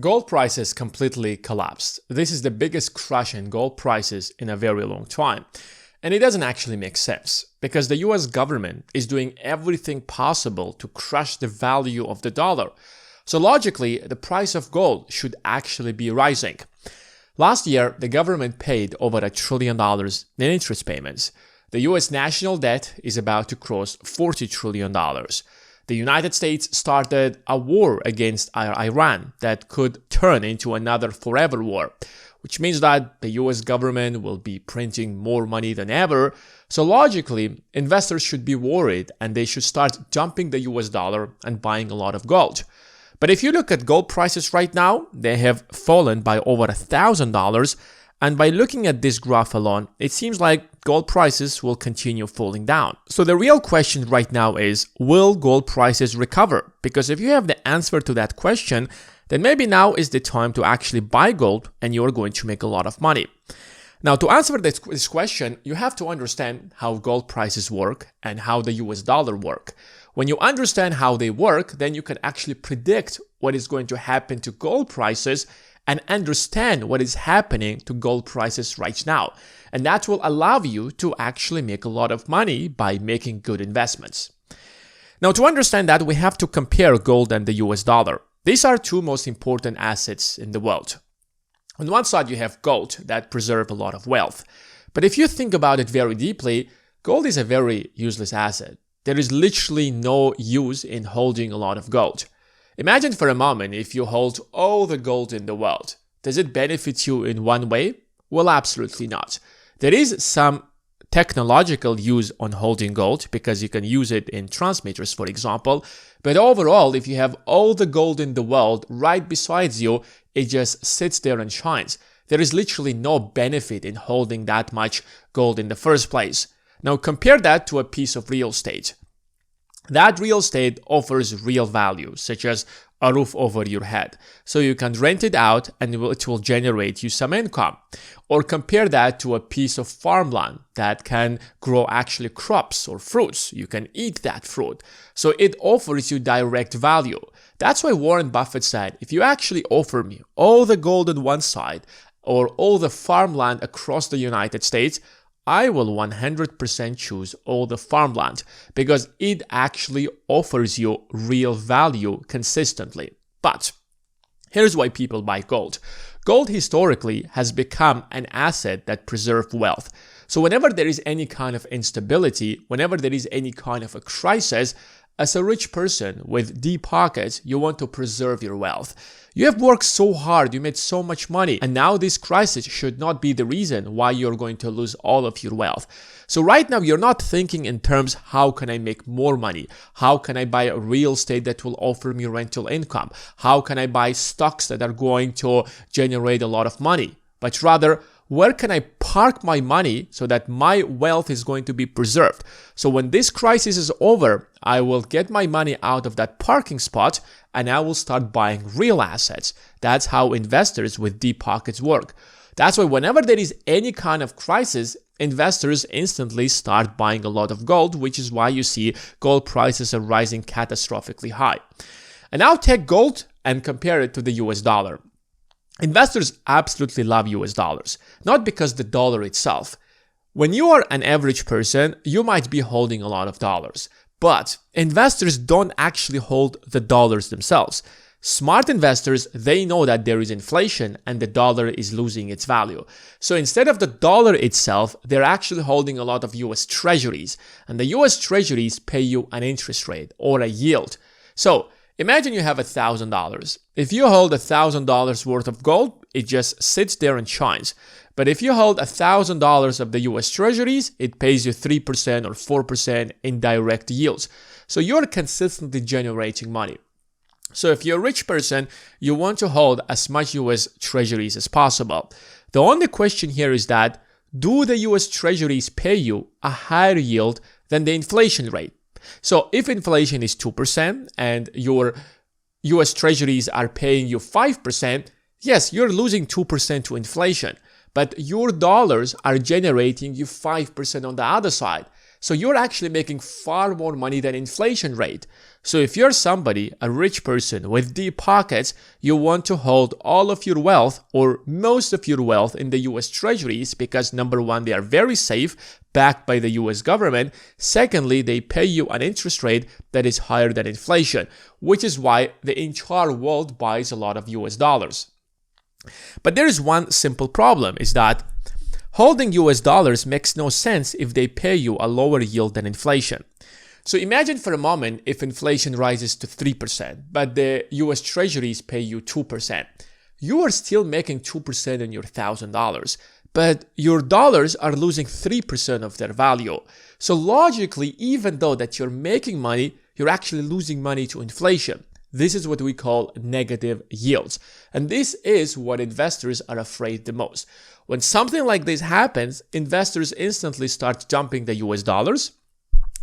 Gold prices completely collapsed. This is the biggest crash in gold prices in a very long time. And it doesn't actually make sense, because the US government is doing everything possible to crush the value of the dollar. So logically, the price of gold should actually be rising. Last year, the government paid over $1 trillion in interest payments. The US national debt is about to cross $40 trillion. The United States started a war against Iran that could turn into another forever war, which means that the US government will be printing more money than ever. So logically, investors should be worried and they should start dumping the US dollar and buying a lot of gold. But if you look at gold prices right now, they have fallen by over $1,000. And by looking at this graph alone, it seems like gold prices will continue falling down. So the real question right now is, will gold prices recover? Because if you have the answer to that question, then maybe now is the time to actually buy gold and you're going to make a lot of money. Now, to answer this question, you have to understand how gold prices work and how the US dollar work. When you understand how they work, then you can actually predict what is going to happen to gold prices and understand what is happening to gold prices right now. And that will allow you to actually make a lot of money by making good investments. Now, to understand that, we have to compare gold and the US dollar. These are two most important assets in the world. On one side, you have gold that preserves a lot of wealth. But if you think about it very deeply, gold is a very useless asset. There is literally no use in holding a lot of gold. Imagine for a moment if you hold all the gold in the world. Does it benefit you in one way? Well, absolutely not. There is some technological use on holding gold because you can use it in transmitters, for example. But overall, if you have all the gold in the world right beside you, it just sits there and shines. There is literally no benefit in holding that much gold in the first place. Now compare that to a piece of real estate. That real estate offers real value, such as a roof over your head. So you can rent it out and it will generate you some income. Or compare that to a piece of farmland that can grow actually crops or fruits. You can eat that fruit. So it offers you direct value. That's why Warren Buffett said, if you actually offer me all the gold on one side or all the farmland across the United States, I will 100% choose all the farmland because it actually offers you real value consistently. But here's why people buy gold. Gold historically has become an asset that preserves wealth. So whenever there is any kind of instability, whenever there is any kind of a crisis, as a rich person with deep pockets, you want to preserve your wealth. You have worked so hard, you made so much money, and now this crisis should not be the reason why you're going to lose all of your wealth. So right now, you're not thinking in terms, how can I make more money? How can I buy a real estate that will offer me rental income? How can I buy stocks that are going to generate a lot of money? But rather, where can I park my money so that my wealth is going to be preserved? So when this crisis is over, I will get my money out of that parking spot and I will start buying real assets. That's how investors with deep pockets work. That's why whenever there is any kind of crisis, investors instantly start buying a lot of gold, which is why you see gold prices are rising catastrophically high. And now take gold and compare it to the US dollar. Investors absolutely love US dollars, not because the dollar itself. When you are an average person, you might be holding a lot of dollars, but investors don't actually hold the dollars themselves. Smart investors, they know that there is inflation and the dollar is losing its value. So instead of the dollar itself, they're actually holding a lot of US treasuries, and the US treasuries pay you an interest rate or a yield. So imagine you have $1,000. If you hold $1,000 worth of gold, it just sits there and shines. But if you hold $1,000 of the US treasuries, it pays you 3% or 4% in direct yields. So you're consistently generating money. So if you're a rich person, you want to hold as much US treasuries as possible. The only question here is that, do the US treasuries pay you a higher yield than the inflation rate? So if inflation is 2% and your US treasuries are paying you 5%, yes, you're losing 2% to inflation, but your dollars are generating you 5% on the other side. So you're actually making far more money than inflation rate. So if you're somebody, a rich person with deep pockets, you want to hold all of your wealth or most of your wealth in the US Treasuries because number one, they are very safe, backed by the US government. Secondly, they pay you an interest rate that is higher than inflation, which is why the entire world buys a lot of US dollars. But there is one simple problem, is that holding US dollars makes no sense if they pay you a lower yield than inflation. So imagine for a moment if inflation rises to 3%, but the US Treasuries pay you 2%. You are still making 2% on your $1,000, but your dollars are losing 3% of their value. So logically, even though that you're making money, you're actually losing money to inflation. This is what we call negative yields. And this is what investors are afraid the most. When something like this happens, investors instantly start dumping the US dollars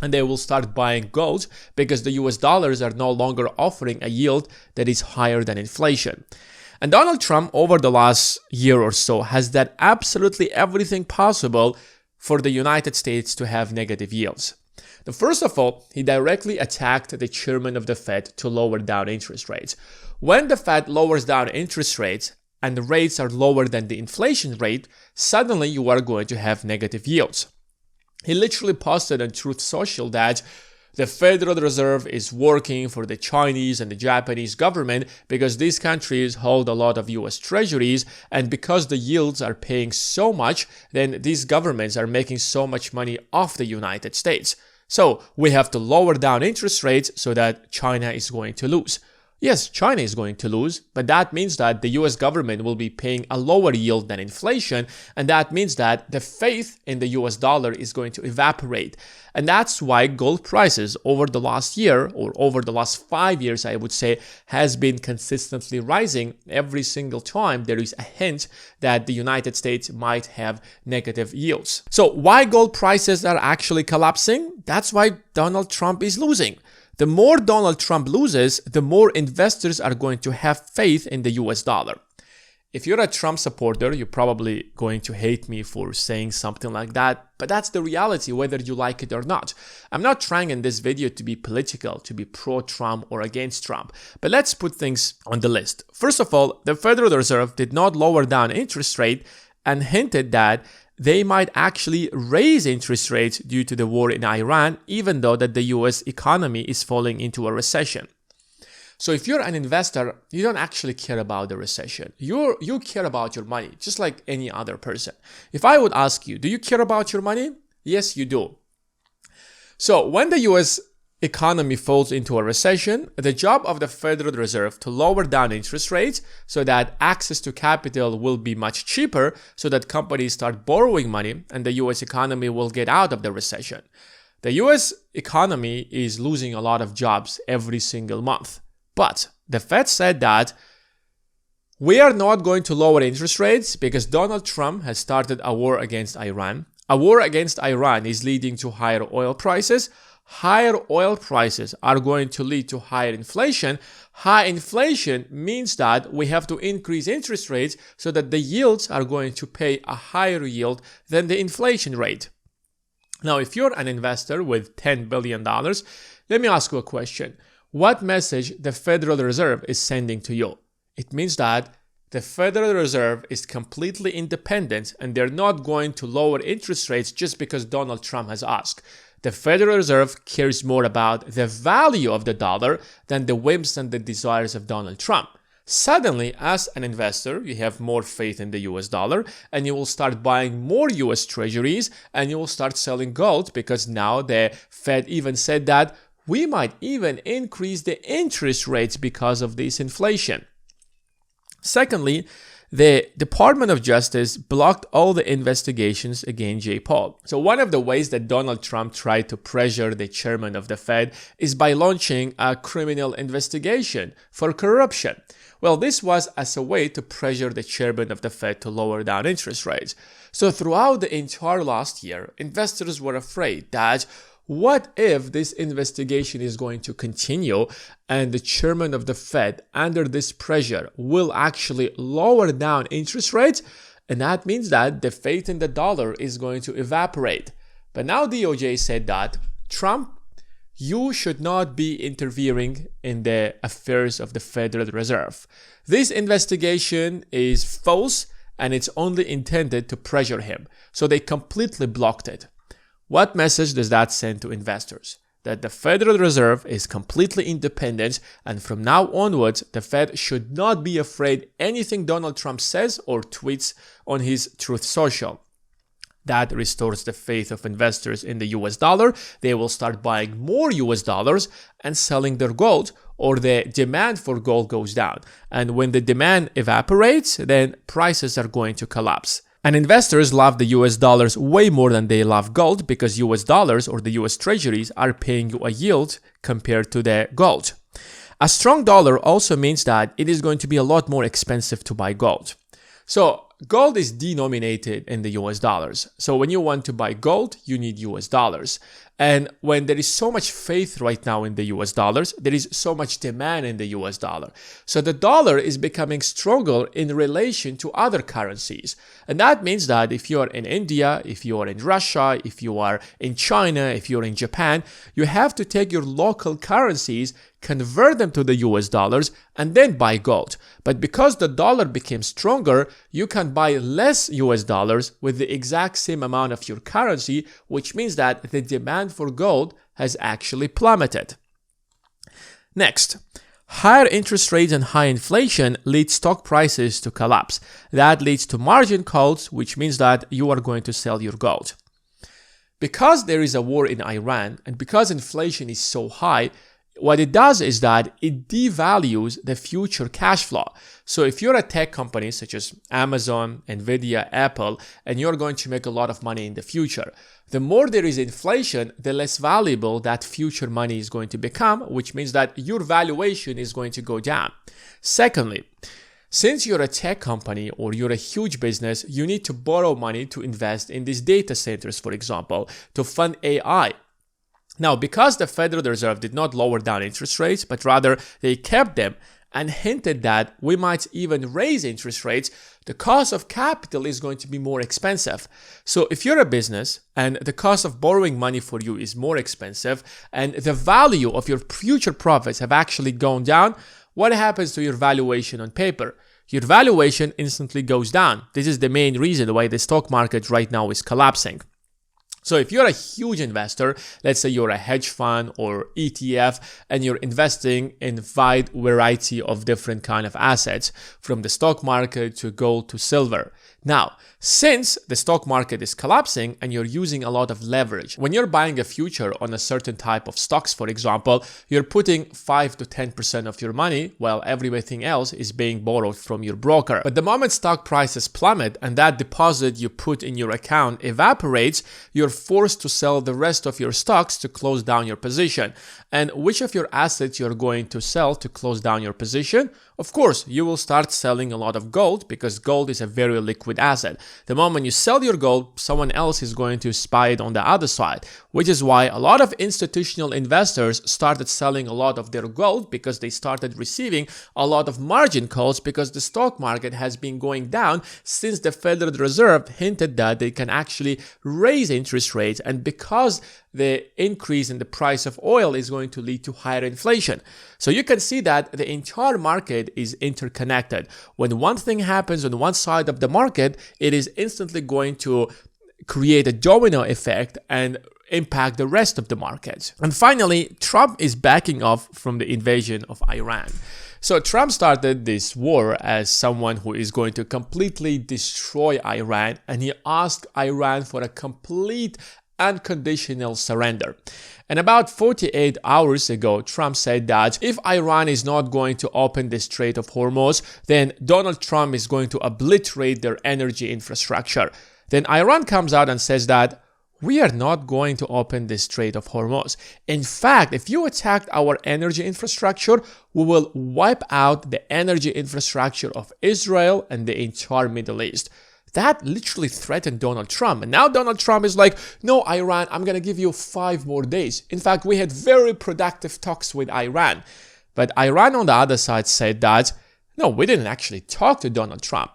and they will start buying gold because the US dollars are no longer offering a yield that is higher than inflation. And Donald Trump, over the last year or so, has done absolutely everything possible for the United States to have negative yields. Now, first of all, he directly attacked the chairman of the Fed to lower down interest rates. When the Fed lowers down interest rates and the rates are lower than the inflation rate, suddenly you are going to have negative yields. He literally posted on Truth Social that the Federal Reserve is working for the Chinese and the Japanese government because these countries hold a lot of US Treasuries, and because the yields are paying so much, then these governments are making so much money off the United States. So we have to lower down interest rates so that China is going to lose. Yes, China is going to lose, but that means that the US government will be paying a lower yield than inflation, and that means that the faith in the US dollar is going to evaporate. And that's why gold prices over the last year, or over the last 5 years, I would say, has been consistently rising every single time there is a hint that the United States might have negative yields. So why gold prices are actually collapsing? That's why Donald Trump is losing. The more Donald Trump loses, the more investors are going to have faith in the US dollar. If you're a Trump supporter, you're probably going to hate me for saying something like that, but that's the reality, whether you like it or not. I'm not trying in this video to be political, to be pro-Trump or against Trump, but let's put things on the list. First of all, the Federal Reserve did not lower down interest rate and hinted that they might actually raise interest rates due to the war in Iran, even though that the US economy is falling into a recession. So if you're an investor, you don't actually care about the recession. You care about your money, just like any other person. If I would ask you, do you care about your money? Yes, you do. So when the US economy falls into a recession, the job of the Federal Reserve to lower down interest rates so that access to capital will be much cheaper, so that companies start borrowing money and the US economy will get out of the recession. The US economy is losing a lot of jobs every single month. But the Fed said that we are not going to lower interest rates because Donald Trump has started a war against Iran. A war against Iran is leading to higher oil prices. Higher oil prices are going to lead to higher inflation. High inflation means that we have to increase interest rates so that the yields are going to pay a higher yield than the inflation rate. Now, if you're an investor with $10 billion, let me ask you a question. What message the Federal Reserve is sending to you? It means that the Federal Reserve is completely independent and they're not going to lower interest rates just because Donald Trump has asked. The Federal Reserve cares more about the value of the dollar than the whims and the desires of Donald Trump. Suddenly, as an investor, you have more faith in the US dollar and you will start buying more US Treasuries and you will start selling gold because now the Fed even said that we might even increase the interest rates because of this inflation. Secondly, the Department of Justice blocked all the investigations against Jay Paul. So one of the ways that Donald Trump tried to pressure the chairman of the Fed is by launching a criminal investigation for corruption. Well, this was as a way to pressure the chairman of the Fed to lower down interest rates. So throughout the entire last year, investors were afraid that what if this investigation is going to continue and the chairman of the Fed, under this pressure, will actually lower down interest rates? And that means that the faith in the dollar is going to evaporate. But now DOJ said that, Trump, you should not be interfering in the affairs of the Federal Reserve. This investigation is false and it's only intended to pressure him. So they completely blocked it. What message does that send to investors? That the Federal Reserve is completely independent, and from now onwards, the Fed should not be afraid anything Donald Trump says or tweets on his Truth Social. That restores the faith of investors in the US dollar. They will start buying more US dollars and selling their gold, or the demand for gold goes down. And when the demand evaporates, then prices are going to collapse. And investors love the US dollars way more than they love gold, because US dollars or the US treasuries are paying you a yield compared to the gold. A strong dollar also means that it is going to be a lot more expensive to buy gold. So gold is denominated in the US dollars. So when you want to buy gold, you need US dollars. And when there is so much faith right now in the US dollars, there is so much demand in the US dollar. So the dollar is becoming stronger in relation to other currencies. And that means that if you are in India, if you are in Russia, if you are in China, if you're in Japan, you have to take your local currencies, convert them to the US dollars, and then buy gold. But because the dollar became stronger, you can buy less US dollars with the exact same amount of your currency, which means that the demand for gold has actually plummeted. Next, higher interest rates and high inflation lead stock prices to collapse. That leads to margin calls, which means that you are going to sell your gold. Because there is a war in Iran and because inflation is so high, what it does is that it devalues the future cash flow. So if you're a tech company such as Amazon, Nvidia, Apple, and you're going to make a lot of money in the future, the more there is inflation, the less valuable that future money is going to become, which means that your valuation is going to go down. Secondly, since you're a tech company or you're a huge business, you need to borrow money to invest in these data centers, for example, to fund AI. Now, because the Federal Reserve did not lower down interest rates, but rather they kept them and hinted that we might even raise interest rates, the cost of capital is going to be more expensive. So if you're a business and the cost of borrowing money for you is more expensive and the value of your future profits have actually gone down, what happens to your valuation on paper? Your valuation instantly goes down. This is the main reason why the stock market right now is collapsing. So if you're a huge investor, let's say you're a hedge fund or ETF, and you're investing in a wide variety of different kind of assets, from the stock market to gold to silver. Now, since the stock market is collapsing and you're using a lot of leverage, when you're buying a future on a certain type of stocks, for example, you're putting 5 to 10% of your money while everything else is being borrowed from your broker. But the moment stock prices plummet and that deposit you put in your account evaporates, you're forced to sell the rest of your stocks to close down your position. And which of your assets you're going to sell to close down your position? Of course, you will start selling a lot of gold because gold is a very liquid asset. The moment you sell your gold, someone else is going to buy it on the other side, which is why a lot of institutional investors started selling a lot of their gold, because they started receiving a lot of margin calls because the stock market has been going down since the Federal Reserve hinted that they can actually raise interest rates, and because the increase in the price of oil is going to lead to higher inflation. So you can see that the entire market is interconnected. When one thing happens on one side of the market, it is instantly going to create a domino effect and impact the rest of the market. And finally, Trump is backing off from the invasion of Iran. So Trump started this war as someone who is going to completely destroy Iran, and he asked Iran for a complete unconditional surrender. And about 48 hours ago, Trump said that if Iran is not going to open the Strait of Hormuz, then Donald Trump is going to obliterate their energy infrastructure. Then Iran comes out and says that we are not going to open the Strait of Hormuz. In fact, if you attack our energy infrastructure, we will wipe out the energy infrastructure of Israel and the entire Middle East. That literally threatened Donald Trump. And now Donald Trump is like, no, Iran, I'm going to give you 5 more days. In fact, we had very productive talks with Iran. But Iran on the other side said that, no, we didn't actually talk to Donald Trump.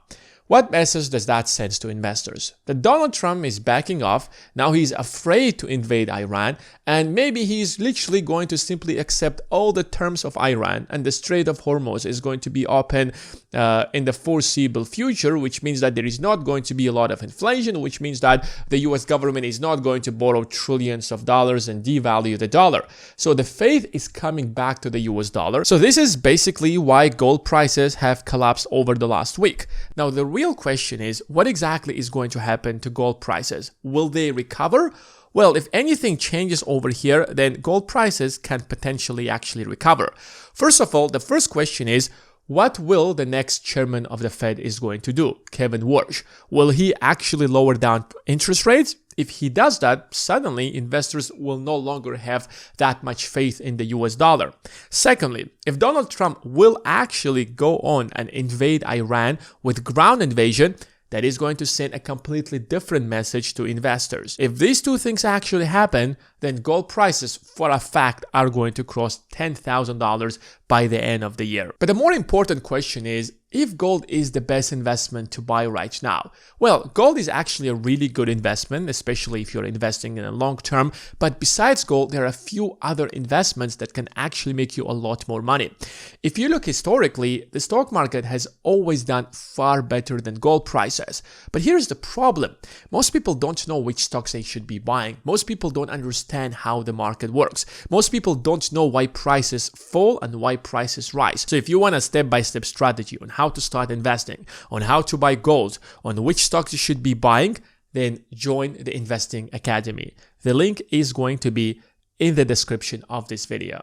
What message does that send to investors? That Donald Trump is backing off, now he's afraid to invade Iran, and maybe he's literally going to simply accept all the terms of Iran, and the Strait of Hormuz is going to be open in the foreseeable future, which means that there is not going to be a lot of inflation, which means that the US government is not going to borrow trillions of dollars and devalue the dollar. So the faith is coming back to the US dollar. So this is basically why gold prices have collapsed over the last week. Now the real question is, what exactly is going to happen to gold prices? Will they recover? Well, if anything changes over here, then gold prices can potentially actually recover. First of all, the first question is, what will the next chairman of the Fed is going to do, Kevin Warsh? Will he actually lower down interest rates? If he does that, suddenly investors will no longer have that much faith in the US dollar. Secondly, if Donald Trump will actually go on and invade Iran with ground invasion, that is going to send a completely different message to investors. If these two things actually happen, then gold prices for a fact are going to cross $10,000 by the end of the year. But the more important question is, if gold is the best investment to buy right now? Well, gold is actually a really good investment, especially if you're investing in a long term. But besides gold, there are a few other investments that can actually make you a lot more money. If you look historically, the stock market has always done far better than gold prices. But here's the problem. Most people don't know which stocks they should be buying. Most people don't understand how the market works. Most people don't know why prices fall and why prices rise. So if you want a step-by-step strategy on how to start investing, on how to buy gold, on which stocks you should be buying, then join the Investing Academy. The link is going to be in the description of this video.